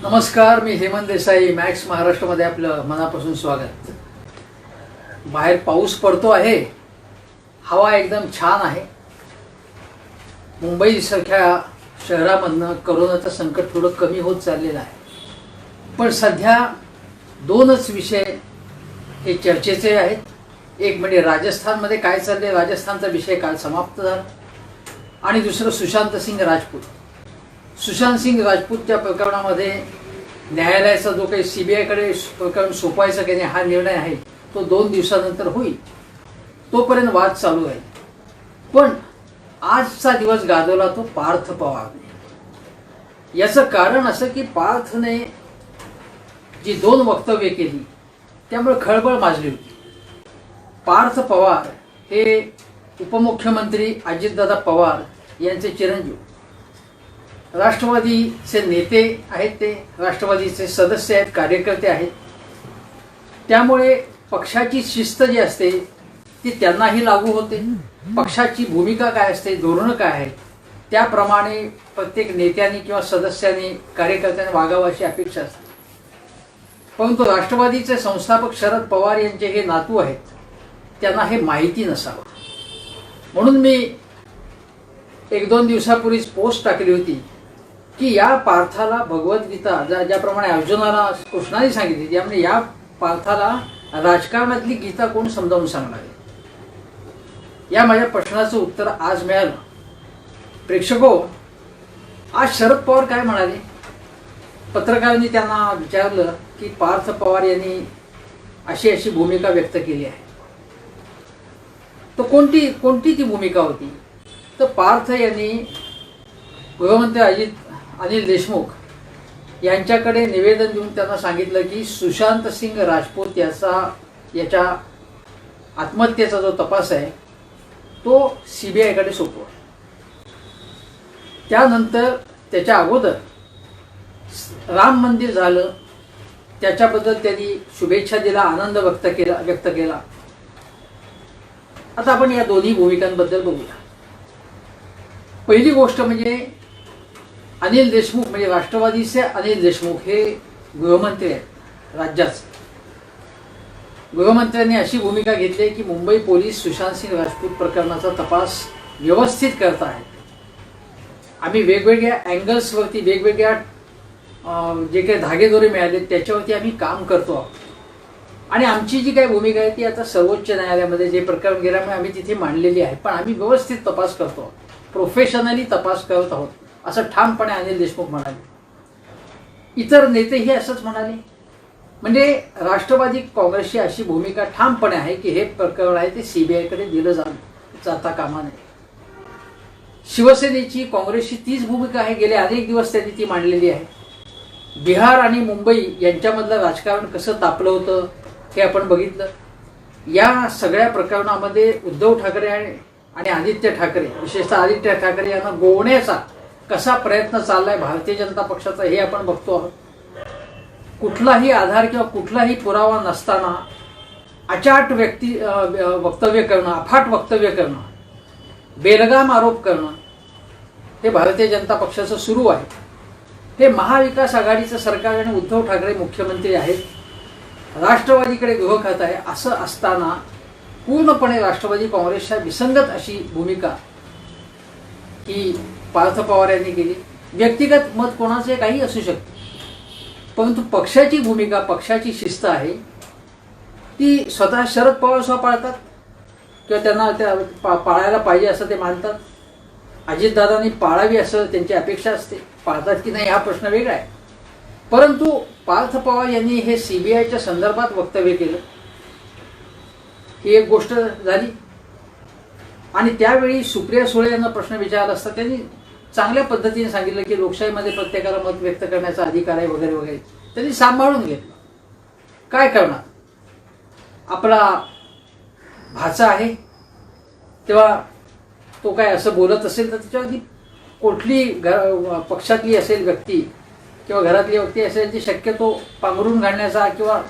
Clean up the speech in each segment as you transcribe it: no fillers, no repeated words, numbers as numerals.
नमस्कार, मी हेमंत देसाई. मॅक्स महाराष्ट्रामध्ये आपलं मनापासून स्वागत. बाहेर पाऊस पडतो आहे, हवा एकदम छान आहे. मुंबईसारख्या शहरामधनं करोनाचं संकट थोडं कमी होत चाललेलं आहे. पण सध्या दोनच विषय हे चर्चेचे आहेत. एक म्हणजे राजस्थानमध्ये काय चालले, राजस्थानचा विषय काल समाप्त झाला. आणि दुसरं सुशांत सिंग राजपूत. सुशांत सिंग राजपूतच्या प्रकरणामध्ये न्यायालयाचा जो काही सीबीआयकडे प्रकरण सोपवायचा की नाही हा निर्णय आहे तो 2 दिवसानंतर होईल. तोपर्यंत वाद चालू आहे. पण आजचा दिवस गाजवला तो पार्थ पवारने. याचं कारण असं की पार्थने जी 2 वक्तव्ये केली त्यामुळे खळबळ माजली होती. पार्थ पवार हे उपमुख्यमंत्री अजितदादा पवार यांचे चिरंजीव, राष्ट्रवादीचे नेते आहेत. ते राष्ट्रवादीचे सदस्य आहेत, कार्यकर्ते आहेत. त्यामुळे पक्षाची शिस्त जी असते ती त्यांनाही लागू होते. पक्षाची भूमिका काय असते, धोरणं काय आहेत, त्याप्रमाणे प्रत्येक नेत्यांनी किंवा सदस्यांनी कार्यकर्त्यांनी वागावं अशी अपेक्षा असते. परंतु राष्ट्रवादीचे संस्थापक शरद पवार यांचे हे नातू आहेत, त्यांना हे माहिती नसावं म्हणून मी 1-2 दिवसापूर्वीच पोस्ट टाकली होती की या पार्थाला भगवद्गीता ज्याप्रमाणे अर्जुनाला कृष्णाने सांगितली त्यामुळे या पार्थाला राजकारणातली गीता कोण समजावून सांगणार आहे. या माझ्या प्रश्नाचं उत्तर आज मिळालं. प्रेक्षको, आज शरद पवार काय म्हणाले? पत्रकारांनी त्यांना विचारलं की पार्थ पवार यांनी अशी भूमिका व्यक्त केली आहे. तर कोणती ती भूमिका होती? तर पार्थ यांनी गृहमंत्री अनिल देशमुख यांच्याकडे निवेदन देऊन त्यांना सांगितलं की सुशांत सिंग राजपूत याच्या आत्महत्येचा जो तपास आहे तो सीबीआयकडे सोपवा. त्यानंतर त्याच्या अगोदर राम मंदिर झालं त्याच्याबद्दल त्यांनी शुभेच्छा दिला, आनंद व्यक्त केला. आता आपण या दोन्ही भूमिकांबद्दल बघूया. पहिली गोष्ट म्हणजे अनिल देशमुख, म्हणजे राष्ट्रवादीचे अनिल देशमुख हे गृहमंत्री आहेत राज्याचे. गृहमंत्र्यांनी अशी भूमिका घेतली की मुंबई पोलीस सुशांत सिंग राजपूत प्रकरणाचा तपास व्यवस्थित करत आहेत. आम्ही वेगवेगळ्या अँगल्सवरती वेगवेगळ्या जे काही धागेदोरे मिळाले त्याच्यावरती आम्ही काम करतो आहोत. आणि आमची जी काही भूमिका आहे ती आता सर्वोच्च न्यायालयामध्ये जे प्रकरण गेल्यामुळे आम्ही तिथे मांडलेली आहे. पण आम्ही व्यवस्थित तपास करतो आहोत, प्रोफेशनली तपास करत आहोत असं ठामपणे अनिल देशमुख म्हणाले. इतर नेतेही असंच म्हणाले. म्हणजे राष्ट्रवादी काँग्रेसची अशी भूमिका ठामपणे आहे की हे प्रकरण आहे ते सीबीआयकडे दिलं जाता कामा नये. शिवसेनेची, काँग्रेसची तीच भूमिका आहे. गेले अनेक दिवस त्यांनी ती मांडलेली आहे. बिहार आणि मुंबई यांच्यामधलं राजकारण कसं तापलं होतं हे आपण बघितलं. या सगळ्या प्रकरणामध्ये उद्धव ठाकरे आणि आदित्य ठाकरे, विशेषतः आदित्य ठाकरे यांना गोवण्याचा कसा प्रयत्न चाललाय भारतीय जनता पक्षाचा हे आपण बघतो आहोत. कुठलाही आधार किंवा कुठलाही पुरावा नसताना अचाट वक्तव्य करणं, अफाट वक्तव्य करणं, बेलगाम आरोप करणं हे भारतीय जनता पक्षाचं सुरू आहे. हे महाविकास आघाडीचं सरकार आणि उद्धव ठाकरे मुख्यमंत्री आहेत, राष्ट्रवादीकडे गृह खातं आहे. असं असताना पूर्णपणे राष्ट्रवादी काँग्रेसच्या विसंगत अशी भूमिका ही पार्थ पवार यांनी केली. व्यक्तिगत मत कोणाचे काही असू शकते, परंतु पक्षाची भूमिका, पक्षाची शिस्त आहे ती स्वतः शरद पवार पाळतात किंवा त्यांना त्या पाळायला पाहिजे असं ते मानतात. अजितदादांनी पाळावी असं त्यांची अपेक्षा असते. पाळतात की नाही हा प्रश्न वेगळा आहे. परंतु पार्थ पवार यांनी हे सीबीआयच्या संदर्भात वक्तव्य केलं ही एक गोष्ट झाली. आणि त्यावेळी सुप्रिया सुळे यांना प्रश्न विचारला असता त्यांनी चांगल्या पद्धतीने सांगितलं की लोकशाहीमध्ये प्रत्येकाला मत व्यक्त करण्याचा अधिकार आहे वगैरे वगैरे. त्यांनी सांभाळून घेतलं. काय करणार, आपला भाचा आहे तेव्हा तो काय असं बोलत असेल तर त्याच्यावरती कुठली पक्षातली असेल व्यक्ती किंवा घरातली व्यक्ती असेल ती शक्यतो पांघरून घालण्याचा किंवा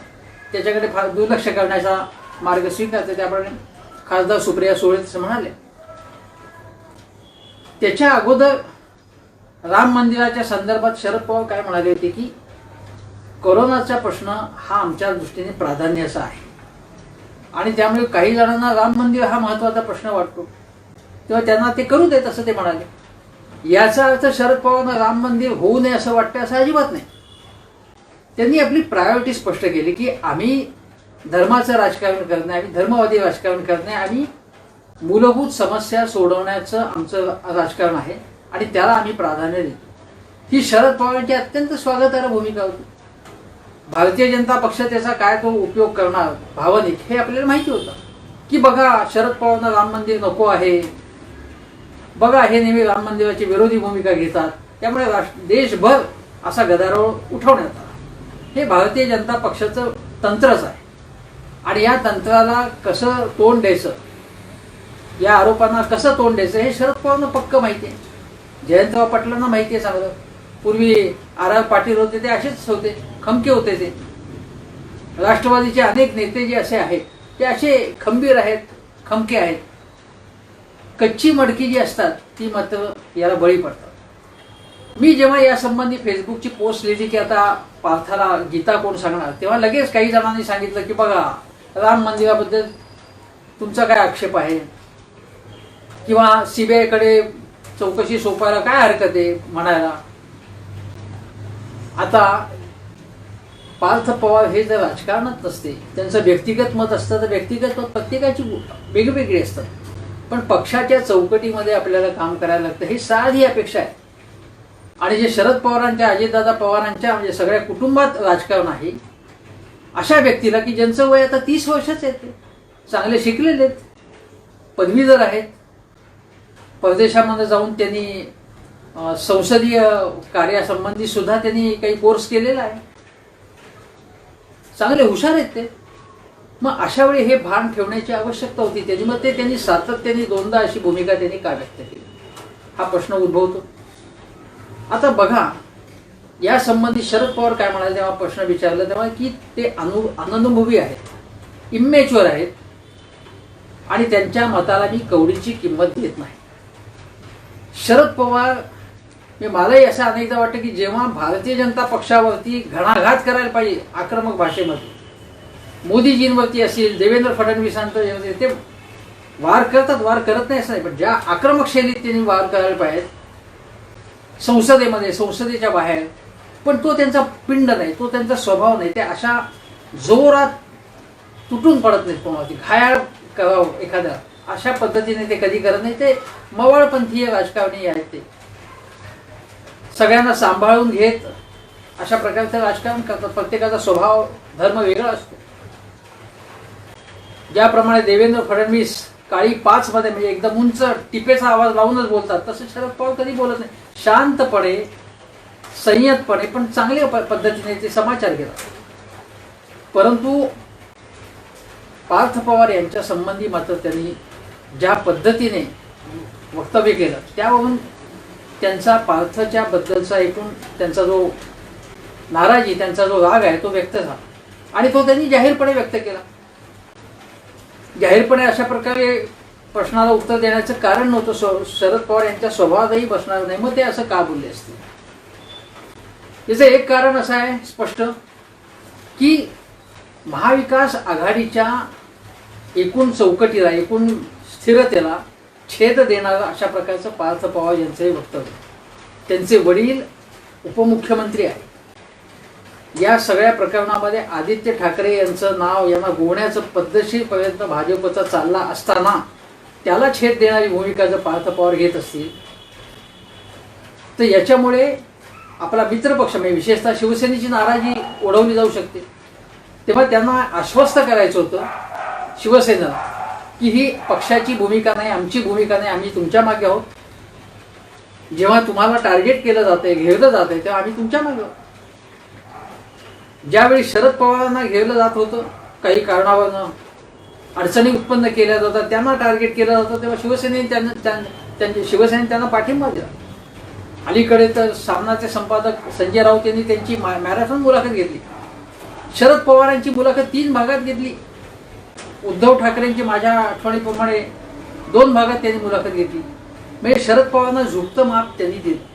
त्याच्याकडे फार दुर्लक्ष करण्याचा मार्ग स्वीकारते. त्याप्रमाणे खासदार सुप्रिया सुळे असं म्हणाले. त्याच्या अगोदर राम मंदिराच्या संदर्भात शरद पवार काय म्हणाले होते की कोरोनाचा प्रश्न हा आमच्या दृष्टीने प्राधान्याचा आहे आणि त्यामुळे काही जणांना राम मंदिर हा महत्त्वाचा प्रश्न वाटतो तेव्हा त्यांना ते करू देत असं ते म्हणाले। याचा अर्थ शरद पवारांना राम मंदिर होऊ नये असं वाटतं असं अजिबात नाही। त्यांनी आपली प्रायोरिटी स्पष्ट केली की आम्ही धर्माचं राजकारण करत नाही, आम्ही धर्मवादी राजकारण करत नाही, आम्ही मूलभूत समस्या सोडवण्याचं आमचं राजकारण आहे आणि त्याला आम्ही प्राधान्य देतो। ही शरद पवारांची अत्यंत स्वागतार्ह भूमिका होती। भारतीय जनता पक्ष त्याचा काय तो उपयोग करणार भावनिक हे आपल्याला माहिती होतं की बघा शरद पवारांना राम मंदिर नको आहे, बघा हे नेहमी राम मंदिराची विरोधी भूमिका घेतात, त्यामुळे देशभर असा गदारोळ उठवण्यात आला। हे भारतीय जनता पक्षाचं तंत्रच आहे आणि या तंत्राला कसं तोंड द्यायचं, या आरोपांना कसं तोंड द्यायचं हे शरद पवारांना पक्क माहिती आहे, जयंतराव पाटलांना माहिती आहे चांगलं। पूर्वी आर पाटील होते ते असेच होते, खमके होते ते। राष्ट्रवादीचे अनेक नेते जे असे आहेत ते असे खंबीर आहेत, खमके आहेत। कच्ची मडकी जी असतात ती मात्र याला बळी पडतात। मी जेव्हा या संबंधी फेसबुकची पोस्ट लिहिली की आता पार्थाला गीता कोण सांगणार, तेव्हा लगेच काही जणांनी सांगितलं की बघा राम मंदिराबद्दल तुमचा काय आक्षेप आहे किंवा सीबीआय कडे चौकशी सोपायला काय हरकत आहे म्हणायला। आता पार्थ पवार हे जर राजकारणात नसते, त्यांचं व्यक्तिगत मत असतं तर व्यक्तिगत मत प्रत्येकाची वेगवेगळी असतात, पण पक्षाच्या चौकटीमध्ये आपल्याला काम करायला लागतं ही साधी अपेक्षा आहे। आणि जे शरद पवारांच्या अजितदादा पवारांच्या म्हणजे सगळ्या कुटुंबात राजकारण आहे अशा व्यक्तीला की ज्यांचं वय आता 30 वर्षाचे आहेत, चांगले शिकलेले आहेत, पदवीधर आहेत, परदेशामध्ये जाऊन त्यांनी संसदीय कार्यासंबंधी सुद्धा त्यांनी काही कोर्स केलेला आहे, चांगले हुशार आहेत ते। मग अशा वेळी हे भान ठेवण्याची आवश्यकता होती त्याची, मग ते त्यांनी सातत्याने दोनदा अशी भूमिका त्यांनी का व्यक्त केली हा प्रश्न उद्भवतो। आता बघा या संबंधी शरद पवार काय म्हणाले तेव्हा प्रश्न विचारला तेव्हा की ते अननुभवी आहेत, इमॅच्युअर आहेत आणि त्यांच्या मताला मी कवडीची किंमत देत नाही। शरद पवार मलाही असं अनेकदा वाटतं की जेव्हा भारतीय जनता पक्षावरती घणाघात करायला पाहिजे आक्रमक भाषेमध्ये, मोदीजींवरती असेल, देवेंद्र फडणवीसांवर ते वार करतात, वार करत नाही असं नाही, पण ज्या आक्रमक शैलीत त्यांनी वार करायला पाहिजे संसदेमध्ये, संसदेच्या बाहेर, पण तो त्यांचा पिंड नाही, तो त्यांचा स्वभाव नाही। ते अशा जोरात तुटून पडत नाहीत, कोणावरती घायाळ करावं एखाद्या अशा पद्धतीने ते कधी करत नाही। ते मवाळपंथीय राजकारणी आहेत, ते सगळ्यांना सांभाळून घेत अशा प्रकारचं राजकारण करतात। प्रत्येकाचा स्वभाव धर्म वेगळा असतो। ज्याप्रमाणे देवेंद्र फडणवीस काळी 5 मध्ये म्हणजे एकदम उंच टिपेचा आवाज लावूनच बोलतात, तसं शरद पवार कधी बोलत नाही, शांतपणे संयतपणे पण चांगल्या पद्धतीने ते समाचार घेतात। परंतु पार्थ पवार यांच्या संबंधी मात्र त्यांनी ज्या पद्धतीने वक्तव्य केलं त्यावरून त्यांचा पार्थच्या बद्दलचा एकूण त्यांचा जो नाराजी, त्यांचा जो राग आहे तो व्यक्त झाला आणि तो त्यांनी जाहीरपणे व्यक्त केला। जाहीरपणे अशा प्रकारे प्रश्नाला उत्तर देण्याचं कारण नव्हतं, शरद पवार यांच्या स्वभावातही बसणार नाही, मग ते असं का बोलले असते। याचं एक कारण असं आहे स्पष्ट की महाविकास आघाडीच्या एकूण चौकटीला, एकूण स्थिरतेला छेद देणारं अशा प्रकारचं पार्थ पवार यांचंही वक्तव्य। त्यांचे वडील उपमुख्यमंत्री आहेत। या सगळ्या प्रकरणामध्ये आदित्य ठाकरे यांचं नाव यांना गोवण्याचं पद्धतशीर प्रयत्न भाजपचा चालला असताना त्याला छेद देणारी भूमिका जर पार्थ पवार घेत असतील तर याच्यामुळे आपला मित्रपक्ष म्हणजे विशेषतः शिवसेनेची नाराजी ओढवली जाऊ शकते। तेव्हा त्यांना आश्वस्त करायचं होतं शिवसेना की ही पक्षाची भूमिका नाही, आमची भूमिका नाही, आम्ही तुमच्या मागे आहोत। जेव्हा तुम्हाला टार्गेट केलं जातंय, घेरलं जातंय, तेव्हा आम्ही तुमच्या मागे आहोत। ज्यावेळी शरद पवारांना घेरलं जात होतं, काही कारणावरून अडचणी उत्पन्न केल्या जातात, त्यांना टार्गेट केलं जातं, तेव्हा शिवसेनेने त्यांना पाठिंबा दिला। अलीकडे तर सामनाचे संपादक संजय राऊत यांनी त्यांची मॅरेथॉन मुलाखत घेतली। शरद पवारांची मुलाखत 3 भागात घेतली। उद्धव ठाकरेंची माझ्या आठवणीप्रमाणे 2 भागात त्यांनी मुलाखत घेतली। म्हणजे शरद पवारांना झुकतं माप त्यांनी दिलं।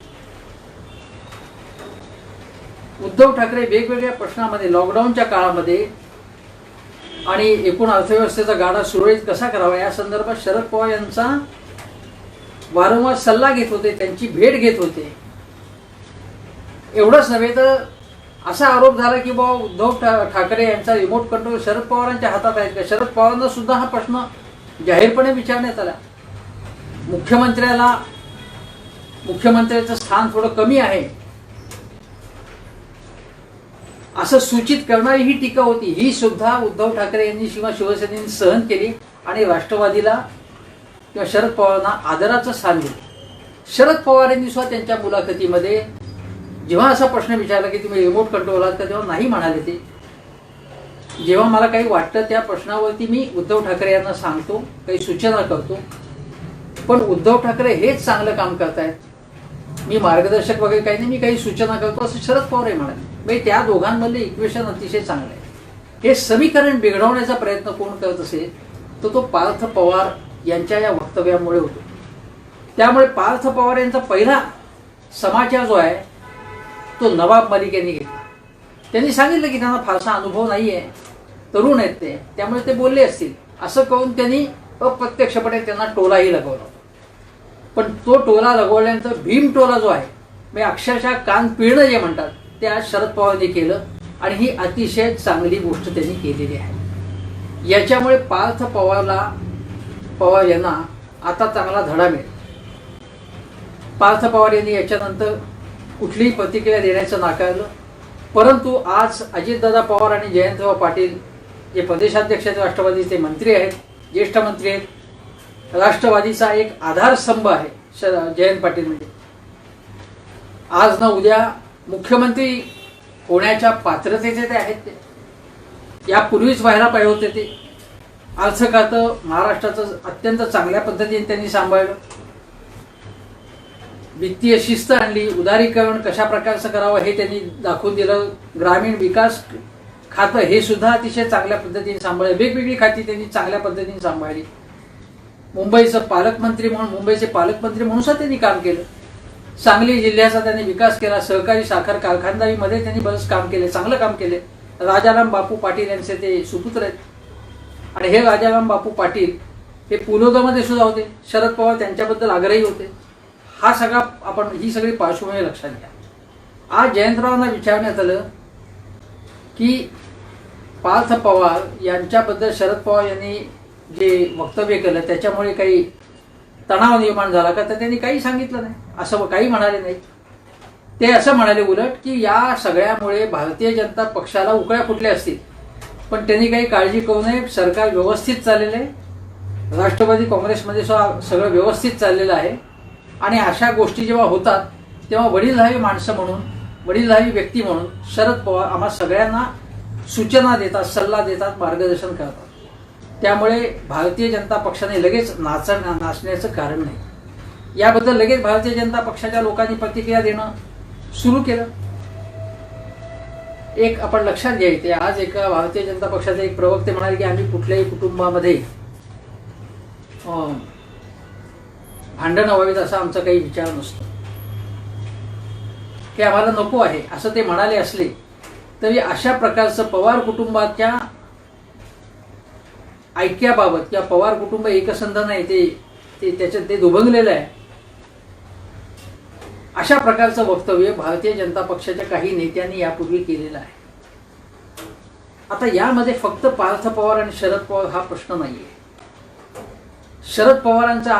उद्धव ठाकरे वेगवेगळ्या प्रश्नामध्ये लॉकडाऊनच्या काळामध्ये आणि एकूण अर्थव्यवस्थेचा गाडा सुरळीत कसा करावा या संदर्भात शरद पवार यांचा वारंवार सल्ला घेत होते, त्यांची भेट घेत होते. एवढंच नव्हे तर असा आरोप झाला की बाबा उद्धव ठाकरे यांचा रिमोट कंट्रोल शरद पवारांच्या हातात आहेत का. शरद पवारांना सुद्धा हा प्रश्न जाहीरपणे विचारण्यात आला. मुख्यमंत्र्याचं स्थान थोडं कमी आहे असं सूचित करणारी ही टीका होती. ही सुद्धा उद्धव ठाकरे यांनी किंवा शिवसेनेने सहन केली आणि राष्ट्रवादीला किंवा शरद पवारांना आदराचं स्थान दिलं. शरद पवार यांनी सुद्धा त्यांच्या मुलाखतीमध्ये जेव्हा असा प्रश्न विचारला की तुम्ही रिमोट कंट्रोल आहात का, तेव्हा नाही म्हणाले ते. जेव्हा मला काही वाटतं त्या प्रश्नावरती मी उद्धव ठाकरे यांना सांगतो, काही सूचना करतो. पण उद्धव ठाकरे हेच चांगलं काम करतायत, मी मार्गदर्शक वगैरे काही नाही, मी काही सूचना करतो असं शरद पवार म्हणाले. म्हणजे त्या दोघांमधले इक्वेशन अतिशय चांगलं आहे. हे समीकरण बिघडवण्याचा प्रयत्न कोण करत असेल तर तो पार्थ पवार यांच्या या वक्तव्यामुळे होतो. त्यामुळे पार्थ पवार यांचा पहिला समाचार जो आहे तो नवाब मलिक यांनी घेतला. त्यांनी सांगितलं की त्यांना फारसा अनुभव नाही आहे, तरुण आहेत ते, त्यामुळे ते बोलले असतील असं करून त्यांनी अप्रत्यक्षपणे त्यांना टोलाही लगवला. पण तो टोला लगवल्यानंतर भीम टोला जो आहे म्हणजे अक्षरशः कान पिळणं जे म्हणतात ते आज शरद पवारांनी केलं आणि ही अतिशय चांगली गोष्ट त्यांनी केलेली आहे. याच्यामुळे पार्थ पवार यांना आता चांगला धडा मिळेल. पार्थ पवार यांनी याच्यानंतर कुठलीही प्रतिक्रिया देण्याचं नाकारलं. परंतु आज अजितदादा पवार आणि जयंतराव पाटील जे प्रदेशाध्यक्ष आहेत राष्ट्रवादीचे मंत्री आहेत, ज्येष्ठ मंत्री आहेत, राष्ट्रवादीचा एक आधारस्तंभ आहे जयंत पाटील म्हणजे, आज ना उद्या मुख्यमंत्री होण्याच्या पात्रतेचे ते आहेत. ते यापूर्वीच व्हायला पाहिजे होते. ते अर्थ खातं महाराष्ट्राचं अत्यंत चांगल्या पद्धतीने त्यांनी सांभाळलं, वित्तीय शिस्त आणली, उदारीकरण कशा प्रकारचं करावं हे त्यांनी दाखवून दिलं, ग्रामीण विकास खातं हे सुद्धा अतिशय चांगल्या पद्धतीने सांभाळलं, वेगवेगळी खाती त्यांनी चांगल्या पद्धतीने सांभाळली. मुंबईचे पालकमंत्री म्हणून सुद्धा त्यांनी काम केलं. सांगली जिल्ह्याचा त्यांनी विकास केला, सहकारी साखर कारखानदारीमध्ये त्यांनी बरंच काम केले, चांगलं काम केले. राजाराम बापू पाटील यांचे ते सुपुत्र आहेत आणि हे राजाराम बापू पाटील हे पुलोगामध्ये सुद्धा होते. शरद पवार त्यांच्याबद्दल आग्रही होते. ही सगळी पार्श्वभूमी लक्षात घ्या. आज जयंतरावांना विचारण्यात आलं की पार्थ पवार यांच्याबद्दल शरद पवार यांनी जे वक्तव्य केलं त्याच्यामुळे काही तणाव निर्माण झाला का, तर त्यांनी काही सांगितलं नाही, असं काही म्हणाले नाही. ते असं म्हणाले उलट की या सगळ्यामुळे भारतीय जनता पक्षाला उकळ्या फुटल्या असतील, पण त्यांनी काही काळजी करू नये, सरकार व्यवस्थित चाललेलं आहे, राष्ट्रवादी काँग्रेसमध्ये सगळं व्यवस्थित चाललेलं आहे. आणि अशा गोष्टी जेव्हा होतात तेव्हा वडीलधारी माणसं म्हणून, वडीलधारी व्यक्ती म्हणून शरद पवार आम्हा सगळ्यांना सूचना देतात, सल्ला देतात, मार्गदर्शन करतात. त्यामुळे भारतीय जनता पक्षाने लगेच नाचण्याचं कारण नाही. याबद्दल लगेच भारतीय जनता पक्षाच्या लोकांनी प्रतिक्रिया देणं सुरू केलं. एक आपण लक्षात घ्यायचे, आज एका भारतीय जनता पक्षाचे एक प्रवक्ते म्हणाले की आम्ही कुठल्याही कुटुंबामध्ये भांडणं व्हावीत असा आमचा काही विचार नसतो, हे आम्हाला नको आहे असं ते म्हणाले असले तरी अशा प्रकारचं पवार कुटुंबाच्या ऐक्याबाबत किंवा पवार कुटुंब एकसंध नाही त्याच्यात ते दुभंगलेलं आहे, अशा प्रकारचं वक्तव्य भारतीय जनता पक्षाच्या काही नेत्यांनी यापूर्वी केलेलं आहे. आता यामध्ये फक्त पार्थ पवार आणि शरद पवार हा प्रश्न नाहीये. शरद पवारांचा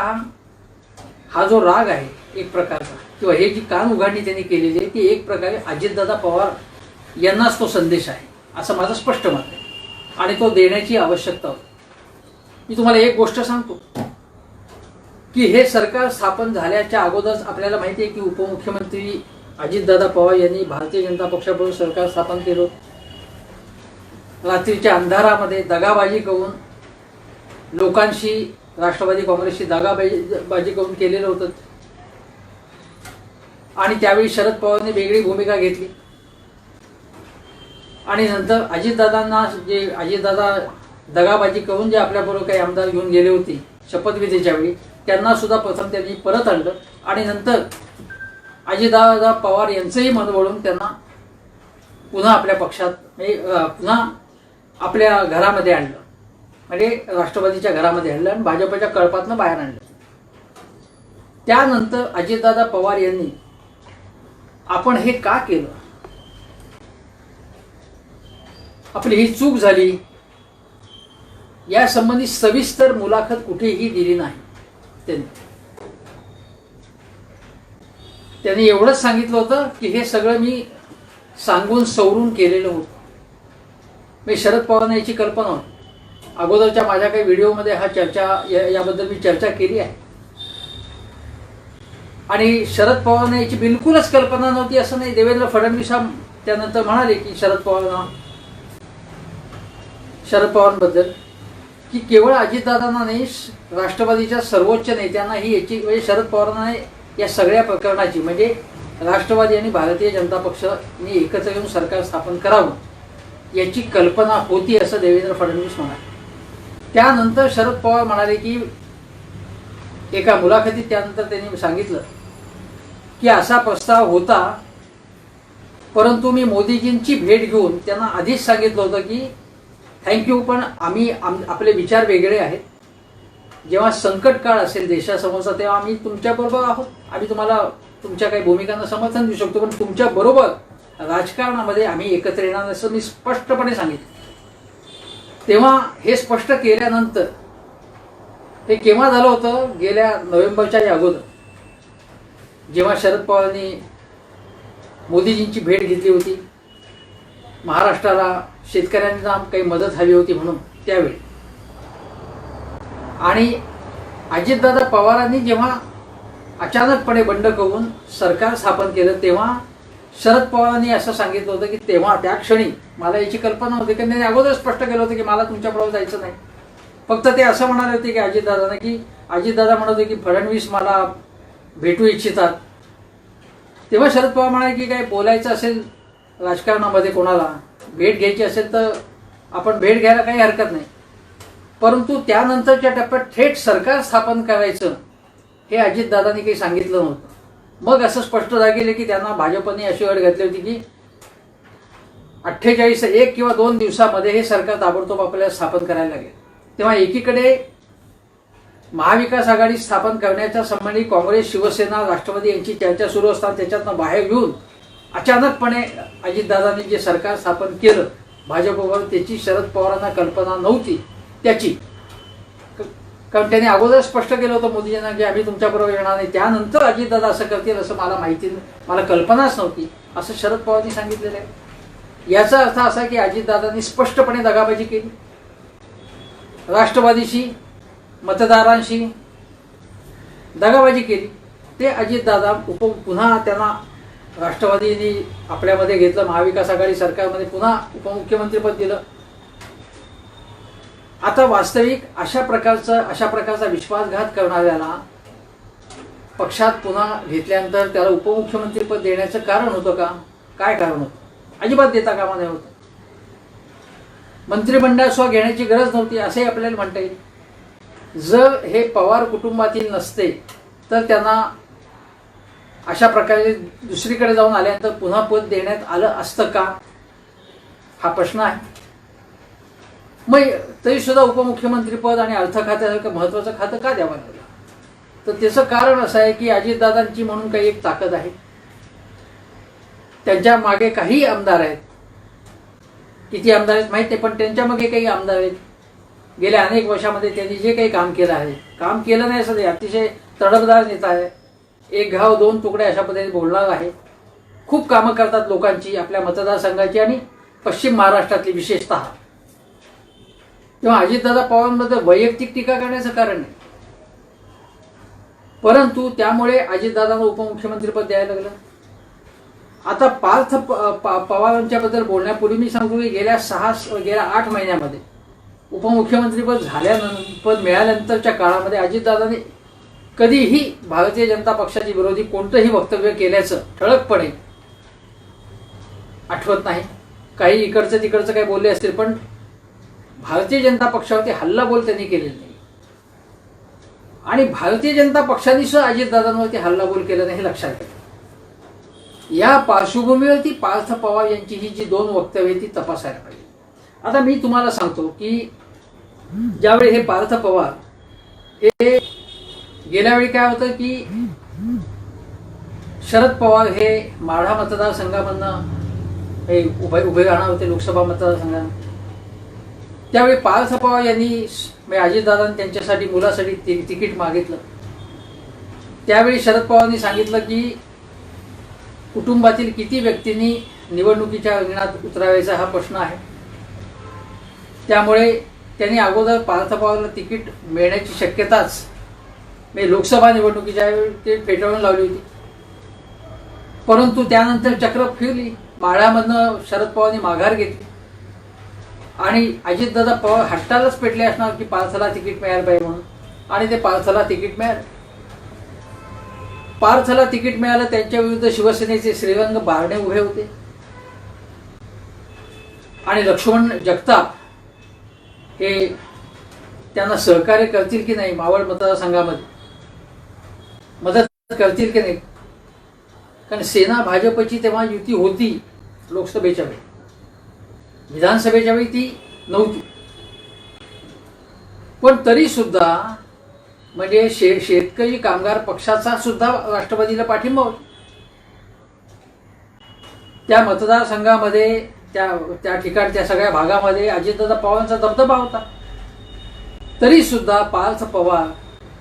हा जो राग आहे एक प्रकारचा, किंवा हे जी कान उघाडणी त्यांनी केलेली आहे ती एक प्रकारे अजितदादा पवार यांनाच तो संदेश आहे असं माझं स्पष्ट मत आहे आणि तो देण्याची आवश्यकता होती. मी तुम्हाला एक गोष्ट सांगतो की हे सरकार स्थापन झाल्याच्या अगोदरच आपल्याला माहिती आहे की उपमुख्यमंत्री अजितदादा पवार यांनी भारतीय जनता पक्षाबरोबर सरकार स्थापन केलं. रात्रीच्या अंधारामध्ये दगाबाजी करून लोकांशी राष्ट्रवादी काँग्रेसची दगाबाजी करून केलेलं होतं आणि त्यावेळी शरद पवारांनी वेगळी भूमिका घेतली आणि नंतर अजितदादा दगाबाजी करून जे आपल्याबरोबर काही आमदार घेऊन गेले होते शपथविधीच्या वेळी त्यांना सुद्धा प्रथम त्यांनी परत आणलं आणि नंतर अजितदादा पवार यांचंही मन वळून त्यांना पुन्हा आपल्या पक्षात पुन्हा आपल्या घरामध्ये आणलं, म्हणजे राष्ट्रवादीच्या घरामध्ये आणलं आणि भाजपच्या कळपातनं बाहेर आणलं. त्यानंतर अजितदादा पवार यांनी आपण हे का केलं, आपली ही चूक झाली यासंबंधी सविस्तर मुलाखत कुठेही दिली नाही. त्यांनी एवढंच सांगितलं होतं की हे सगळं मी सांगून सवरून केलेलं होतं. मी शरद पवारांना याची कल्पना होती. अगोदरच्या माझ्या काही व्हिडिओमध्ये याबद्दल मी चर्चा केली आहे. आणि शरद पवारांना याची बिलकुलच कल्पना नव्हती असं नाही. देवेंद्र फडणवीस त्यानंतर म्हणाले की शरद पवारांबद्दल की केवळ अजितदादांना नाही, राष्ट्रवादीच्या सर्वोच्च नेत्यांनाही याची, म्हणजे शरद पवारांना या सगळ्या प्रकरणाची, म्हणजे राष्ट्रवादी आणि भारतीय जनता पक्षाने एकत्र येऊन सरकार स्थापन करावं याची कल्पना होती असं देवेंद्र फडणवीस म्हणाले. त्यानंतर शरद पवार म्हणाले की एका मुलाखतीत त्यानंतर त्यांनी सांगितलं की असा प्रस्ताव होता, परंतु मी मोदीजींची भेट घेऊन त्यांना आधीच सांगितलं होतं की थँक्यू, पण आपले विचार वेगळे आहेत. जेव्हा संकट काळ असेल देशासमोरचा तेव्हा आम्ही तुमच्याबरोबर आहोत. आम्ही तुम्हाला तुमच्या काही भूमिकांना समर्थन देऊ शकतो, पण तुमच्या बरोबर राजकारणामध्ये आम्ही एकत्र येणार असं मी स्पष्टपणे सांगितलं. तेव्हा हे स्पष्ट केल्यानंतर हे केव्हा झालं होतं, गेल्या नोव्हेंबरच्या अगोदर, जेव्हा शरद पवारांनी मोदीजींची भेट घेतली होती, महाराष्ट्राला शेतकऱ्यांना काही मदत हवी होती म्हणून त्यावेळी. आणि अजितदादा पवारांनी जेव्हा अचानकपणे बंड करून सरकार स्थापन केलं तेव्हा शरद पवारांनी असं सांगितलं होतं की तेव्हा त्या क्षणी मला याची कल्पना होती की त्यांनी अगोदर स्पष्ट केलं होतं की मला तुमच्याबरोबर जायचं नाही. फक्त ते असं म्हणाले होते की अजितदादा म्हणत होते की फडणवीस मला भेटू इच्छितात. तेव्हा शरद पवार म्हणाले की काय बोलायचं असेल राजकारणामध्ये, कोणाला भेट घ्यायची असेल तर आपण भेट घ्यायला काही हरकत नाही, परंतु त्यानंतरच्या टप्प्यात थेट सरकार स्थापन करायचं हे अजितदादांनी काही सांगितलं नव्हतं. मग असं स्पष्ट झाले की त्यांना भाजपने अशी अट घातली होती की 1 किंवा 2 दिवसामध्ये हे सरकार ताबडतोब आपल्याला स्थापन करायला लागेल. तेव्हा एकीकडे महाविकास आघाडी स्थापन करण्याच्या संबंधी काँग्रेस, शिवसेना, राष्ट्रवादी यांची चर्चा सुरू असताना त्याच्यातनं बाहेर येऊन अचानकपणे अजितदादांनी जे सरकार स्थापन केलं भाजपवर, त्याची शरद पवारांना कल्पना नव्हती त्याची, कारण त्यांनी अगोदर स्पष्ट केलं होतं मोदीजींना की आम्ही तुमच्याबरोबर येणार नाही. त्यानंतर अजितदादा असं करतील असं मला कल्पनाच नव्हती असं शरद पवारांनी सांगितलेलं आहे. याचा अर्थ असा की अजितदादांनी स्पष्टपणे दगाबाजी केली, राष्ट्रवादीशी, मतदारांशी दगाबाजी केली. ते अजितदादा पुन्हा त्यांना राष्ट्रवादीने आपल्यामध्ये घेतलं, महाविकास आघाडी सरकारमध्ये पुन्हा उपमुख्यमंत्रीपद दिलं. आता वास्तविक अशा प्रकारचा विश्वासघात करणाऱ्याला पक्षात पुन्हा घेतल्यानंतर त्याला उपमुख्यमंत्रीपद देण्याचं कारण होतं का? काय कारण होतं? अजिबात देता कामा नये होतं. मंत्रिमंडळात सुद्धा घेण्याची गरज नव्हती असंही आपल्याला म्हणता येईल. जर हे पवार कुटुंबातील नसते तर त्यांना अशा प्रकारे दुसरीकडे जाऊन आल्यानंतर पुन्हा पद देण्यात आलं असतं का, हा प्रश्न आहे. मग तरी सुद्धा उपमुख्यमंत्रीपद आणि अर्थ खात्यासारखं महत्वाचं खातं का द्यावं लागलं? तर त्याचं कारण असं आहे की अजितदादांची म्हणून काही एक ताकद आहे. त्यांच्या मागे काही आमदार आहेत, किती आमदार आहेत माहित नाही, पण त्यांच्या मागे काही आमदार आहेत. गेल्या अनेक वर्षामध्ये त्यांनी जे काही काम केलं आहे, काम केलं नाही असं अतिशय तडफदार नेता आहे. एक घाव दोन तुकडे अशा पद्धतीने बोलणार आहे. खूप कामं करतात लोकांची, आपल्या मतदारसंघाची आणि पश्चिम महाराष्ट्रातली विशेषतः. तेव्हा अजितदादा पवारांबद्दल वैयक्तिक टीका करण्याचं कारण नाही, परंतु त्यामुळे अजितदादांना उपमुख्यमंत्रीपद द्यायला लागलं. आता पार्थ पवारांच्या बद्दल बोलण्यापूर्वी मी सांगतो की गेल्या 8 महिन्यामध्ये उपमुख्यमंत्रीपद पद मिळाल्यानंतरच्या काळामध्ये अजितदादांनी कधीही भारतीय जनता पक्षाची विरोधी कोणतंही वक्तव्य केल्याचं ठळकपणे आठवत नाही. काही इकडचं तिकडचं काही बोलले असतील, पण भारतीय जनता पक्षावरती हल्लाबोल त्यांनी केलेला नाही. आणि भारतीय जनता पक्षाने सुद्धा अजितदादांवरती हल्लाबोल केला नाही हे लक्षात घ्या. या पार्श्वभूमीवरती पार्थ पवार यांची ही जी दोन वक्तव्य ती तपासायला पाहिजे. आता मी तुम्हाला सांगतो की ज्यावेळी हे पार्थ पवार हे गेल्या वेळी काय होतं की शरद पवार हे माढा मतदारसंघामधनं हे उभे राहणार होते लोकसभा मतदारसंघात. त्यावेळी पार्थ पवार यांनी अजितदादांनी त्यांच्यासाठी मुलासाठी तिकीट मागितलं. त्यावेळी शरद पवारांनी सांगितलं की कुटुंबातील किती व्यक्तींनी निवडणुकीच्या रिंगणात उतरावायचा हा प्रश्न आहे. त्यामुळे त्यांनी अगोदर पार्थ पवारला तिकीट मिळण्याची शक्यताच लोकसभा निवडणुकीच्या वेळी ते फेटाळून लावली होती. परंतु त्यानंतर चक्र फिरली. माढ्यामधनं शरद पवारांनी माघार घेतली आणि अजितदादा पवार हट्टालाच पेटले असणार की पार्थला तिकीट मिळायला पाहिजे म्हणून, आणि ते पार्थला तिकीट मिळालं. पार्थला तिकीट मिळालं. त्यांच्या विरुद्ध शिवसेनेचे श्रीरंग बारणे उभे होते आणि लक्ष्मण जगताप हे त्यांना सहकार्य करतील की नाही, मावळ मतदारसंघामध्ये मदत करतील की नाही. कारण सेना भाजपची तेव्हा युती होती लोकसभेच्या वेळी, विधानसभेच्या वेळी ती नव्हती. पण तरी सुद्धा म्हणजे शेतकरी कामगार पक्षाचा सुद्धा राष्ट्रवादीला पाठिंबा होता. त्या मतदारसंघामध्ये त्या ठिकाणी त्या सगळ्या भागामध्ये अजितदादा पवारांचा दबदबा होता. तरी सुद्धा पार्थ पवार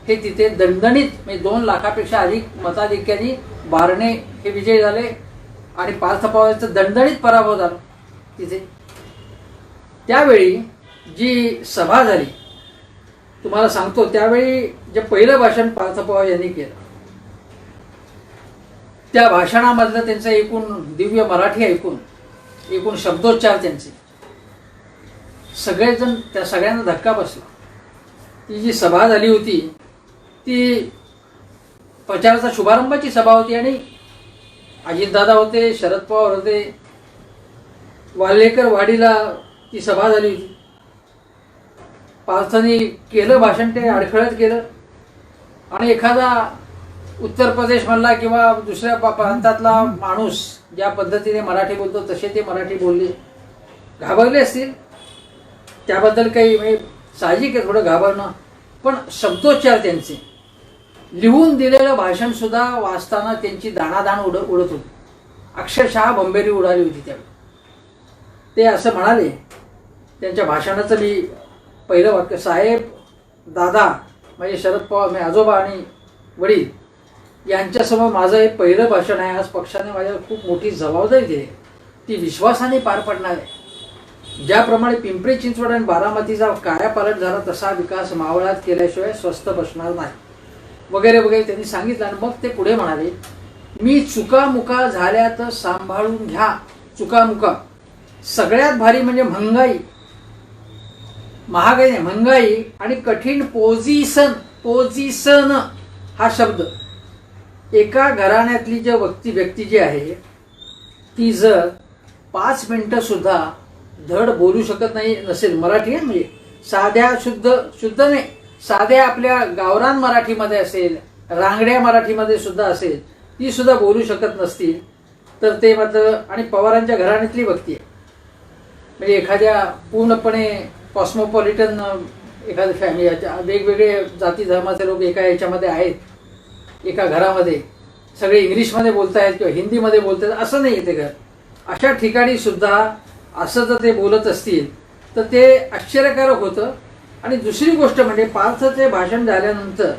हे तिथे दणदणीत म्हणजे 2 लाखापेक्षा अधिक मताधिक्याने बारणे हे विजयी झाले आणि पार्थ पवारांचा दणदणीत पराभव झाला तिथे. त्यावेळी जी सभा झाली तुम्हाला सांगतो, त्यावेळी जे पहिलं भाषण पार्थ पवार यांनी केलं त्या भाषणामधलं त्यांचं एकूण दिव्य मराठी ऐकून एकूण शब्दोच्चार त्यांचे सगळेजण त्या सगळ्यांना धक्का बसला. ती जी सभा झाली होती ती प्रचाराचा शुभारंभाची सभा होती आणि अजितदादा होते, शरद पवार होते, वाल्हेकर वाडीला ती सभा झाली होती. पार्थाने केलं भाषण, ते अडखळत केलं आणि एखादा उत्तर प्रदेशमधला किंवा दुसऱ्या प्रांतातला माणूस ज्या पद्धतीने मराठी बोलतो तसे ते मराठी बोलले. घाबरले असतील, त्याबद्दल काही म्हणजे साहजिक आहे थोडं घाबरणं, पण शब्दोच्चार त्यांचे लिहून दिलेलं भाषण सुद्धा वाचताना त्यांची दाणादाण उडत होती. अक्षरशः बंबेरी उडाली होती त्यावेळी. ते असं म्हणाले त्यांच्या भाषणाचं मी पहिलं वाक्य, साहेब दादा म्हणजे शरद पवार म्हणजे आजोबा आणि वडील यांच्यासमोर माझं हे पहिलं भाषण आहे. आज पक्षाने माझ्यावर खूप मोठी जबाबदारी दिली, ती विश्वासाने पार पडणार आहे. ज्याप्रमाणे पिंपरी चिंचवड आणि बारामतीचा कायापालट झाला तसा विकास मावळात केल्याशिवाय स्वस्थ बसणार नाही वगैरे वगैरे त्यांनी सांगितलं. आणि मग ते पुढे म्हणाले, मी चुकामुका झाल्या तर सांभाळून घ्या. चुकामुका सगळ्यात भारी म्हणजे महागाई नाही, महंगाई आणि कठीण पोझिशन हा शब्द. एका घराण्यातली जे व्यक्ती जी आहे ती जर 5 मिनिटं सुद्धा धड बोलू शकत नाही नसेल, मराठी आहे म्हणजे साध्या शुद्ध नाही, साध्या आपल्या गावरान मराठीमध्ये असेल, रांगड्या मराठीमध्ये सुद्धा असेल, ती सुद्धा बोलू शकत नसतील तर ते मात्र, आणि पवारांच्या घराण्यातली व्यक्ती आहे म्हणजे एखाद्या पूर्णपणे कॉस्मोपॉलिटन एखाद्या फॅमिली, वेगवेगळे जाती धर्माचे लोक एका याच्यामध्ये आहेत, एका घरामध्ये सगळे इंग्लिशमध्ये बोलतायत किंवा हिंदीमध्ये बोलतायत असं नाही ते घर. अशा ठिकाणी सुद्धा असं जर ते बोलत असतील तर ते आश्चर्यकारक होतं. आणि दुसरी गोष्ट म्हणजे पार्थचे भाषण झाल्यानंतर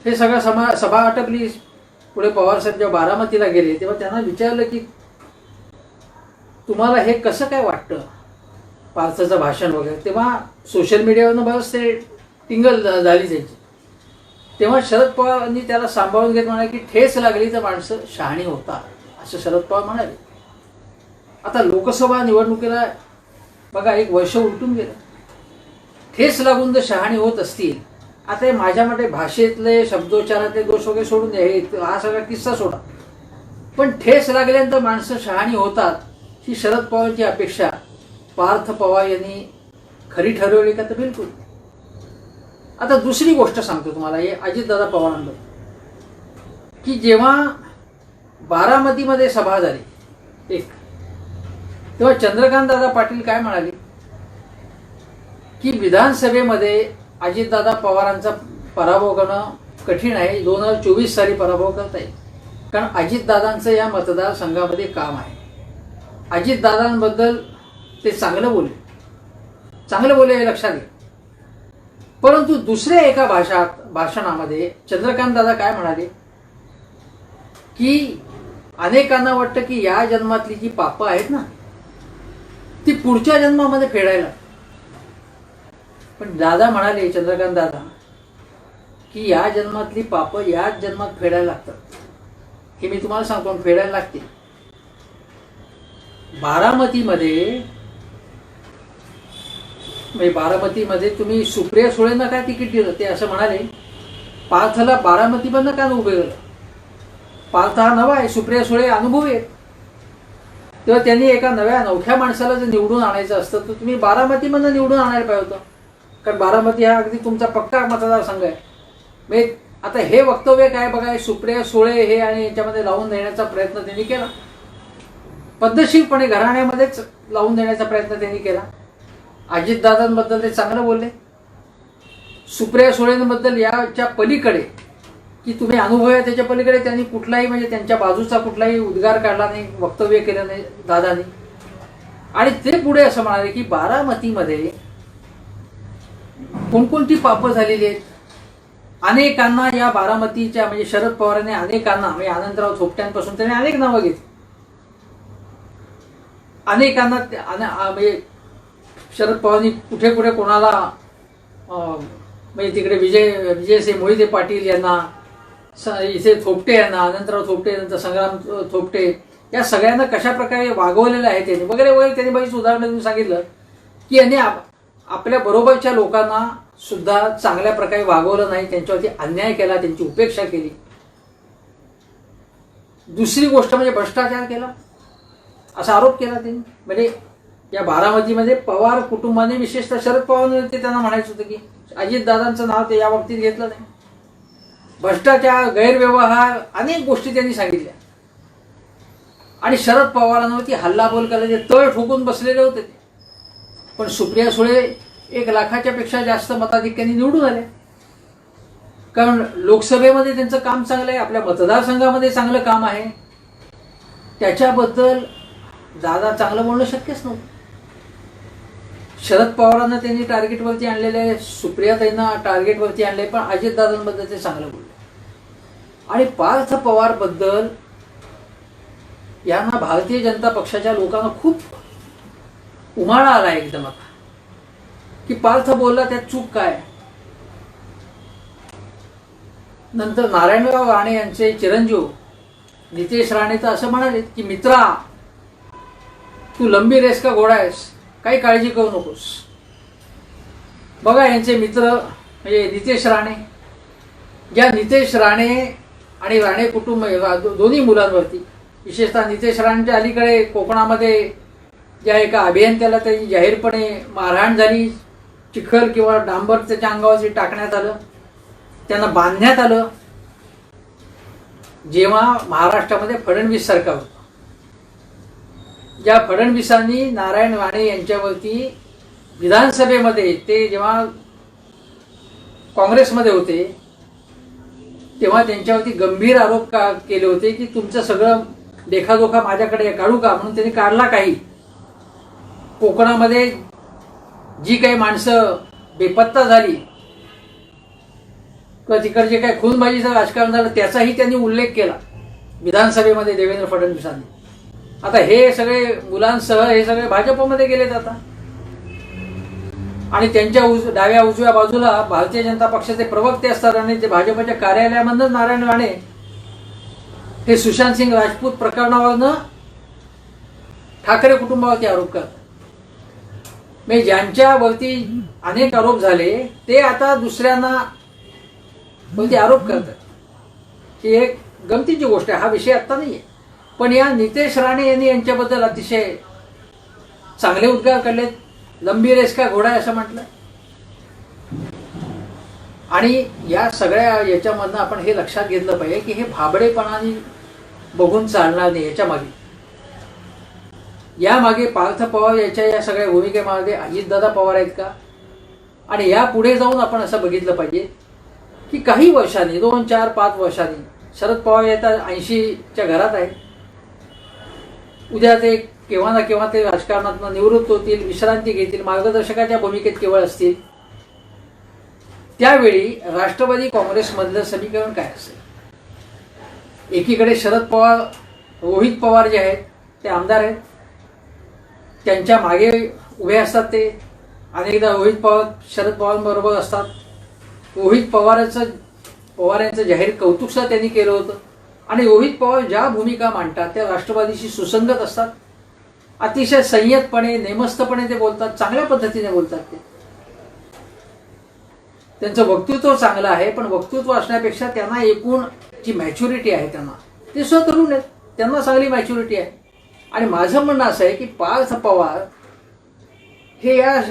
हे सगळं सभा आटपली. पुढे पवार साहेब जेव्हा बारामतीला गेले तेव्हा त्यांना विचारलं की तुम्हाला हे कसं काय वाटतं पार्थचं भाषण वगैरे. तेव्हा सोशल मीडियावरनं बरंच ते टिंगल झाली त्यांची. तेव्हा शरद पवारांनी त्याला सांभाळून घेत म्हणाले की ठेस लागली तर माणसं शहाणी होतात असं शरद पवार म्हणाले. आता लोकसभा निवडणुकीला बघा 1 वर्ष उलटून गेलं. ठेस लागून जर शहाणी होत असतील, आता हे माझ्या मते भाषेतले शब्दोच्चारातले दोष वगैरे सोडून द्या, हा सगळा किस्सा सोडा, पण ठेस लागल्यानंतर माणसं शहाणी होतात ही शरद पवारांची अपेक्षा पार्थ पवार यांनी खरी ठरवली का? तर बिलकुल. आता दुसरी गोष्ट सांगतो तुम्हाला हे अजितदादा पवारांबद्दल की जेव्हा बारामतीमध्ये सभा झाली एक, तेव्हा चंद्रकांत दादा पाटील काय म्हणाले की विधानसभेमध्ये अजितदादा पवारांचा पराभव करणं कठीण आहे, 2024 साली पराभव करता येईल, कारण अजितदादांचं या मतदारसंघामध्ये काम आहे. अजितदादांबद्दल ते चांगलं बोलले हे लक्षात घ्या. परंतु दुसऱ्या एका भाषणामध्ये चंद्रकांत दादा काय म्हणाले की अनेकांना वाटतं की या जन्मातली जी पापं आहेत ना ती पुढच्या जन्मामध्ये फेडायला, पण दादा म्हणाले, चंद्रकांत दादा, की या जन्मातली पापं याच जन्मात फेडायला लागतात. हे मी तुम्हाला सांगतो, फेडायला लागते. बारामतीमध्ये तुम्ही सुप्रिया सुळेंना काय तिकीट दिलं, ते असं म्हणाले पार्थला बारामतीमधनं का उभे केलं, पार्थ हा नवा आहे, सुप्रिया सुळे अनुभवी आहेत. तेव्हा त्यांनी एका नव्या अनोख्या माणसाला जर निवडून आणायचं असतं तर तुम्ही बारामतीमधनं निवडून आणायला पाहिजे होतं, कारण बारामती हा अगदी तुमचा पक्का मतदारसंघ आहे. मी आता हे वक्तव्य काय बघा, सुप्रिया सुळे हे आणि याच्यामध्ये लावून देण्याचा प्रयत्न त्यांनी केला, पद्धतशीरपणे घराण्यामध्येच लावून देण्याचा प्रयत्न त्यांनी केला. अजितदादांबद्दल ते चांगलं बोलले, सुप्रिया सुळेंबद्दल याच्या पलीकडे की तुम्ही अनुभव आहे त्याच्या पलीकडे त्यांनी कुठलाही म्हणजे त्यांच्या बाजूचा कुठलाही उद्गार काढला नाही, वक्तव्य केलं नाही दादांनी. आणि ते पुढे असं म्हणाले की बारामतीमध्ये कोणकोणती पापं झालेली आहेत, अनेकांना या बारामतीच्या म्हणजे शरद पवारांनी अनेकांना म्हणजे आनंदराव थोपट्यांपासून त्यांनी अनेक नावं घेतली, अनेकांना म्हणजे शरद पवारांनी कुठे कुठे कोणाला म्हणजे तिकडे विजयसिंह मोहिते पाटील यांना, इथे थोपटे यांना, अनंतराव थोपटे यांचा संग्राम थोपटे, या सगळ्यांना कशा प्रकारे वागवलेलं आहे त्यांनी वगैरे वगैरे त्यांनी बरीच उदाहरणं देऊन सांगितलं की यांनी आपल्या बरोबरच्या लोकांना सुद्धा चांगल्या प्रकारे वागवलं नाही, त्यांच्यावरती अन्याय केला, त्यांची उपेक्षा केली. दुसरी गोष्ट म्हणजे भ्रष्टाचार केला असा आरोप केला त्यांनी. म्हणजे या बारामतीमध्ये पवार कुटुंबाने, विशेषतः शरद पवार ते त्यांना म्हणायचं होतं की अजितदादांचं नाव ते या बाबतीत घेतलं नाही. भ्रष्टाचार, गैरव्यवहार, अनेक गोष्टी त्यांनी सांगितल्या आणि शरद पवारांवरती हल्लाबोल करायचे, तळ ठोकून बसलेले होते ते. पण सुप्रिया सुळे 1 लाखाच्या पेक्षा जास्त मताधिक्याने निवडून आले, कारण लोकसभेमध्ये त्यांचं काम चांगलं आहे, आपल्या मतदारसंघामध्ये चांगलं काम आहे, त्याच्याबद्दल दादा चांगलं बोलणं शक्यच नव्हतं. शरद पवारांना त्यांनी टार्गेटवरती आणलेलं आहे, सुप्रियाताईंना टार्गेटवरती आणले, पण अजितदादांबद्दल ते चांगलं बोलले. आणि पार्थ पवार बद्दल यांना भारतीय जनता पक्षाच्या लोकांना खूप उमाळा आला एकदम आता की पार्थ बोलला त्यात चूक काय. नंतर नारायणराव राणे यांचे चिरंजीव नितेश राणे तर असं म्हणाले की मित्रा, तू लंबी रेस का घोडा आहेस, काही काळजी करू नकोस. बघा यांचे मित्र म्हणजे नितेश राणे, ज्या नितेश राणे आणि राणे कुटुंब दोन्ही मुलांवरती, विशेषतः नितेश राणेच्या अलीकडे कोकणामध्ये ज्या एका अभियंत्याला त्याची जाहीरपणे मारहाण झाली, चिखल किंवा डांबर त्याच्या अंगावरती टाकण्यात आलं, त्यांना बांधण्यात आलं, जेव्हा महाराष्ट्रामध्ये फडणवीस सरकार होतं. ज्या फडणवीसांनी नारायण राणे यांच्यावरती विधानसभेमध्ये, ते जेव्हा काँग्रेसमध्ये होते तेव्हा त्यांच्यावरती गंभीर आरोप केले होते की तुमचं सगळं लेखाजोखा माझ्याकडे काढू का, म्हणून त्यांनी काढला. काही कोकणामध्ये जी काही माणसं बेपत्ता झाली किंवा तिकडचे काही खूनबाजीचं राजकारण झालं त्याचाही त्यांनी उल्लेख केला विधानसभेमध्ये देवेंद्र फडणवीसांनी. आता हे सगळे मुलांसह हे सगळे भाजपमध्ये गेलेत आता, आणि त्यांच्या डाव्या उजव्या बाजूला भारतीय जनता पक्षाचे प्रवक्ते असतात आणि ते भाजपच्या कार्यालयामधून नारायण राणे हे सुशांत सिंग राजपूत प्रकरणावरनं ठाकरे कुटुंबावरती आरोप करतात. म्हणजे ज्यांच्यावरती अनेक आरोप झाले ते आता दुसऱ्यांना वरती आरोप करतात. ही एक गमतीची गोष्ट आहे, हा विषय आता नाही आहे. पण या नितेश राणे यांनी यांच्याबद्दल अतिशय चांगले उद्गार काढलेत. लंबी रेस का घोडा असं म्हटलं. आणि या सगळ्या याच्यामधनं आपण हे लक्षात घेतलं पाहिजे की हे भाबडेपणाने बघून चालणार नाही. यामागे पार्थ पवार याच्या या सगळ्या भूमिकेमध्ये अजितदादा पवार आहेत का? आणि या पुढे जाऊन आपण असं बघितलं पाहिजे की काही वर्षांनी 2, 4, 5 वर्षांनी शरद पवार येतात 80च्या घरात आहे. उद्या ते केव्हा ना केव्हा ते राजकारणातून निवृत्त होतील, विश्रांती घेतील, मार्गदर्शकाच्या भूमिकेत केवळ असतील. त्यावेळी राष्ट्रवादी काँग्रेसमधलं समीकरण काय असेल? एकीकडे शरद पवार, रोहित पवार जे आहेत ते आमदार आहेत, त्यांच्या मागे उभे असतात. ते अनेकदा रोहित पवार शरद पवारांबरोबर असतात. रोहित पवारांचं जाहीर कौतुक सुद्धा त्यांनी केलं होतं. आणि रोहित पवार ज्या भूमिका मांडतात त्या राष्ट्रवादीशी सुसंगत असतात. अतिशय संयतपणे, नेमस्तपणे ते बोलतात, चांगल्या पद्धतीने बोलतात. त्यांचं वक्तृत्व चांगलं आहे, पण वक्तृत्व असण्यापेक्षा त्यांना एकूण जी मॅच्युरिटी आहे त्यांना ते सुद्धा तरुण आहेत, त्यांना चांगली मॅच्युरिटी आहे. आणि माझं म्हणणं असं आहे की पार्थ पवार हे या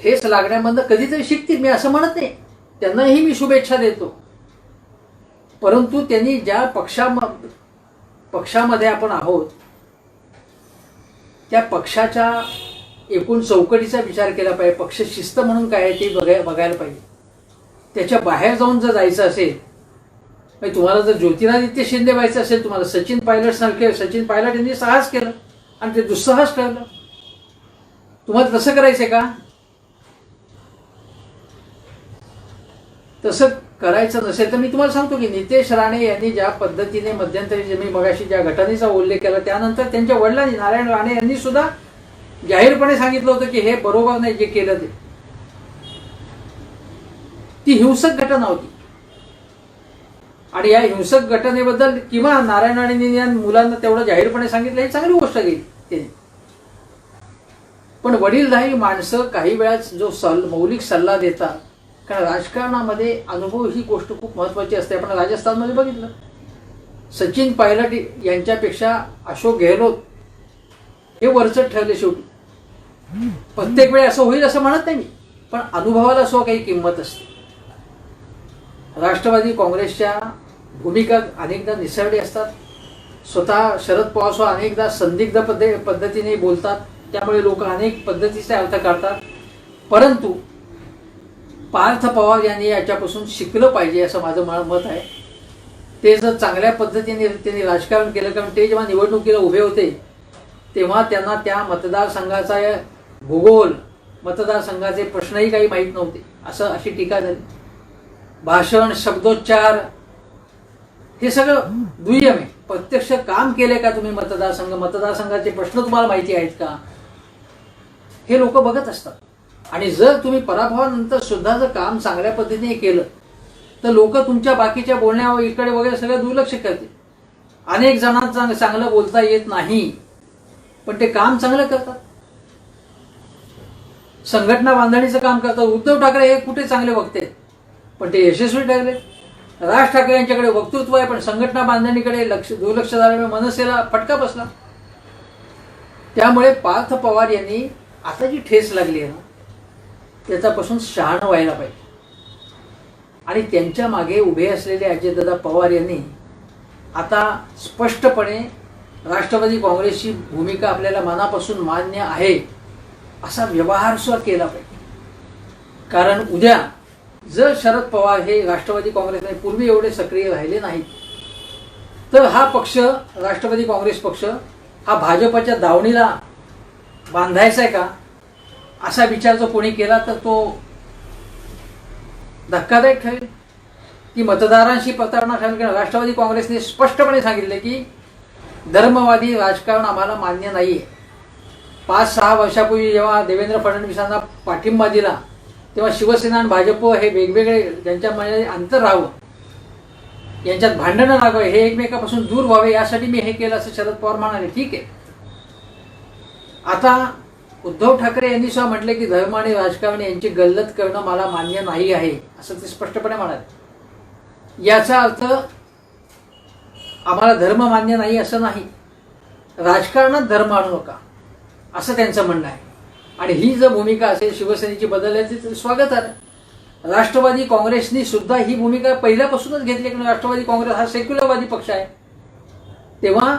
ठेस लागण्यामधनं कधीतरी शिकतील, मी असं म्हणत नाही, त्यांनाही मी शुभेच्छा देतो. परंतु त्यांनी ज्या पक्षामध्ये आपण आहोत त्या पक्षाच्या एकूण चौकटीचा विचार केला पाहिजे. पक्ष शिस्त म्हणून काय आहे ते बघायला पाहिजे. त्याच्या बाहेर जाऊन जर जायचं असेल, म्हणजे तुम्हाला जर ज्योतिरादित्य शिंदे व्हायचं असेल, तुम्हाला सचिन पायलट यांनी साहस केलं आणि ते दुस्साहस ठरलं. तुम्हाला तसं करायचंय का? तसं करायचं नसेल तर मी तुम्हाला सांगतो की नितेश राणे यांनी ज्या पद्धतीने मध्यंतरी मी मगाशी ज्या घटनेचा उल्लेख केला, त्यानंतर त्यांच्या वडिलांनी नारायण राणे यांनी सुद्धा जाहीरपणे सांगितलं होतं की हे बरोबर नाही जे केलं ते. ती हिंसक घटना होती. आणि या हिंसक घटनेबद्दल किंवा नारायण राणेंनी मुलांना तेवढं जाहीरपणे सांगितलं, ही चांगली गोष्ट केली त्यांनी. पण वडीलधारी माणसं काही वेळाच जो मौलिक सल्ला देतात, कारण राजकारणामध्ये अनुभव ही गोष्ट खूप महत्त्वाची असते. आपण राजस्थानमध्ये बघितलं, सचिन पायलट यांच्यापेक्षा अशोक गेहलोत हे वरचढ ठरले शेवटी. प्रत्येक वेळी असं होईल असं म्हणत नाही मी, पण अनुभवाला सुद्धा काही किंमत असते. राष्ट्रवादी काँग्रेसच्या भूमिका अनेकदा निसरडी असतात. स्वतः शरद पवार सुद्धा अनेकदा संदिग्ध पद्धतीने बोलतात, त्यामुळे लोक अनेक पद्धतीचे अर्थ काढतात. परंतु पार्थ पवार यांनी याच्यापासून शिकलं पाहिजे असं माझं मत आहे. ते जर चांगल्या पद्धतीने त्यांनी राजकारण केलं, कारण ते जेव्हा निवडणुकीला उभे होते तेव्हा त्यांना त्या मतदारसंघाचा भूगोल, मतदारसंघाचे प्रश्नही काही माहीत नव्हते, अशी टीका झाली. भाषण, शब्दोच्चार हे सगळं दुय्यम आहे. प्रत्यक्ष काम केले का तुम्ही? मतदारसंघाचे प्रश्न तुम्हाला माहिती आहेत का? हे लोक बघत असतात. आणि जर तुम्ही पराभवानंतर सुद्धा जर काम चांगल्या पद्धतीने केलं तर लोक तुमच्या बाकीच्या बोलण्यावर इकडे वगैरे सगळं दुर्लक्ष करतील. अनेक जणांना चांगलं बोलता येत नाही, पण ते काम चांगलं करतात, संघटना बांधणीचं काम करतात. उद्धव ठाकरे हे कुठे चांगले वक्ते, पण ते यशस्वी ठरले. राज ठाकरे यांच्याकडे वक्तृत्व आहे, पण संघटना बांधणीकडे दुर्लक्ष झाल्यामुळे मनसेला फटका बसला. त्यामुळे पार्थ पवार यांनी आता जी ठेस लागली आहे ना, त्याच्यापासून शहाणं व्हायला पाहिजे. आणि त्यांच्या मागे उभे असलेले अजितदादा पवार यांनी आता स्पष्टपणे राष्ट्रवादी काँग्रेसची भूमिका आपल्याला मनापासून मान्य आहे असा व्यवहार सुद्धा केला पाहिजे. कारण उद्या जर शरद पवार हे राष्ट्रवादी काँग्रेसमध्ये पूर्वी एवढे सक्रिय राहिले नाहीत, तर हा पक्ष, राष्ट्रवादी काँग्रेस पक्ष, हा भाजपच्या दावणीला बांधायचा आहे का असा विचार जर कोणी केला तर तो धक्कादायक ठरेल. ती मतदारांशी प्रतारणा ठरेल. कारण राष्ट्रवादी काँग्रेसने स्पष्टपणे सांगितले की धर्मवादी राजकारण आम्हाला मान्य नाही आहे. 5-6 वर्षापूर्वी जेव्हा देवेंद्र फडणवीसांना पाठिंबा दिला तेव्हा शिवसेना आणि भाजप हे वेगवेगळे, ज्यांच्यामध्ये अंतर राहावं, यांच्यात भांडणं लागावं, हे एकमेकापासून दूर व्हावे यासाठी मी हे केलं असं शरद पवार म्हणाले. ठीक आहे. आता उद्धव ठाकरे यांनी सुद्धा म्हटले की धर्म आणि राजकारण यांची गल्लत करणं मला मान्य नाही आहे असं ते स्पष्टपणे म्हणाले. याचा अर्थ आम्हाला धर्म मान्य नाही असं नाही, राजकारणात धर्म आणू नका असं त्यांचं म्हणणं आहे. आणि ही जर भूमिका असेल शिवसेनेची बदलण्याचे स्वागत आहे. राष्ट्रवादी काँग्रेसनी सुद्धा ही भूमिका पहिल्यापासूनच घेतली, कारण राष्ट्रवादी काँग्रेस हा सेक्युलरवादी पक्ष आहे. तेव्हा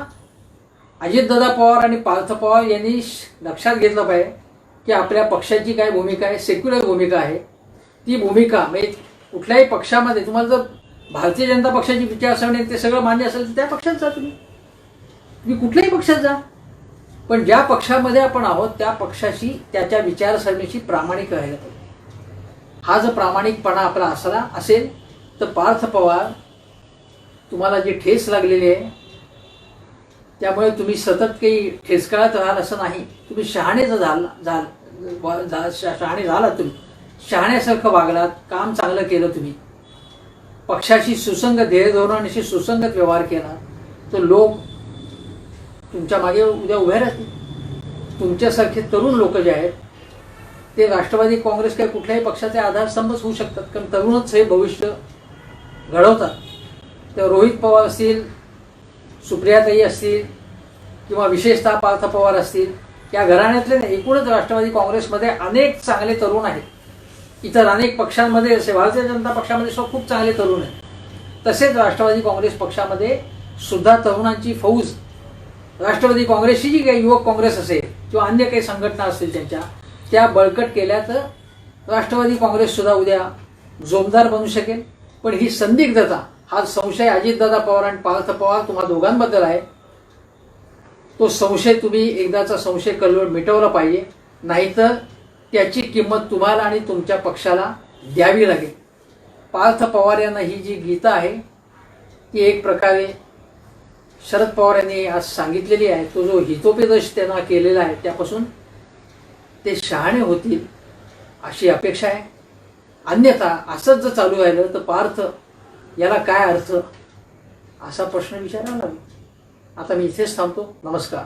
अजितदादा पवार आणि पार्थ पवार यांनी लक्षात घेतलं पाहिजे की आपल्या पक्षाची काय भूमिका आहे, सेक्युलर भूमिका आहे. ती भूमिका म्हणजे कुठल्याही पक्षामध्ये तुम्हाला जर भारतीय जनता पक्षाची विचारसरणी ते सगळं मान्य असेल तर त्या पक्षात जा तुम्ही कुठल्याही पक्षात जा. पण ज्या पक्षामध्ये आपण आहोत त्या पक्षाशी त्याच्या विचारसरणीशी प्रामाणिक राहायला पाहिजे. हा जर प्रामाणिकपणा आपला असला असेल तर पार्थ पवार तुम्हाला जी ठेस लागलेली आहे त्यामुळे तुम्ही सतत काही ठेचकाळत राहाल असं नाही. तुम्ही शहाणे शहाणे झालात, तुम्ही शहाण्यासारखं वागलात, काम चांगलं केलं, तुम्ही पक्षाशी सुसंगत ध्येय धोरणाशी सुसंगत व्यवहार केला तर लोक तुमच्या मागे उद्या उभे राहतील. तुमच्यासारखे तरुण लोक जे आहेत ते राष्ट्रवादी काँग्रेस किंवा कुठल्याही पक्षाचे आधारस्तंभच होऊ शकतात, कारण तरुणच हे भविष्य घडवतात. तर रोहित पवार असतील, सुप्रियाताई असतील किंवा विशेषतः पार्थ पवार असतील, या घराण्यातले नाही, एकूणच राष्ट्रवादी काँग्रेसमध्ये अनेक चांगले तरुण आहेत. इतर अनेक पक्षांमध्ये असे भारतीय जनता पक्षामध्ये सुद्धा खूप चांगले तरुण आहेत. तसेच राष्ट्रवादी काँग्रेस पक्षामध्ये सुद्धा तरुणांची फौज, राष्ट्रवादी काँग्रेसची जी काही युवक काँग्रेस असेल किंवा अन्य काही संघटना असतील त्या बळकट केल्या तर राष्ट्रवादी काँग्रेस सुद्धा उद्या जोमदार बनू शकेल. पण ही संदिग्धता, हा संशय अजितदादा पवार आणि पार्थ पवार तुम्हा दोघांबद्दल आहे, तो संशय तुम्ही एकदाचा संशय कल्लोळ मिटवला पाहिजे, नाहीतर त्याची किंमत तुम्हाला आणि तुमच्या पक्षाला द्यावी लागेल. पार्थ पवार यांना ही जी गीता आहे ती एक प्रकारे शरद पवार यांनी आज सांगितलेली आहे. तो जो हितोपदेश त्यांना केलेला आहे त्यापासून ते शहाणे होतील अशी अपेक्षा आहे. अन्यथा असंच जर चालू राहिलं तर पार्थ याला काय अर्थ असा प्रश्न विचारावा लागेल. आता मी इथेच थांबतो. नमस्कार.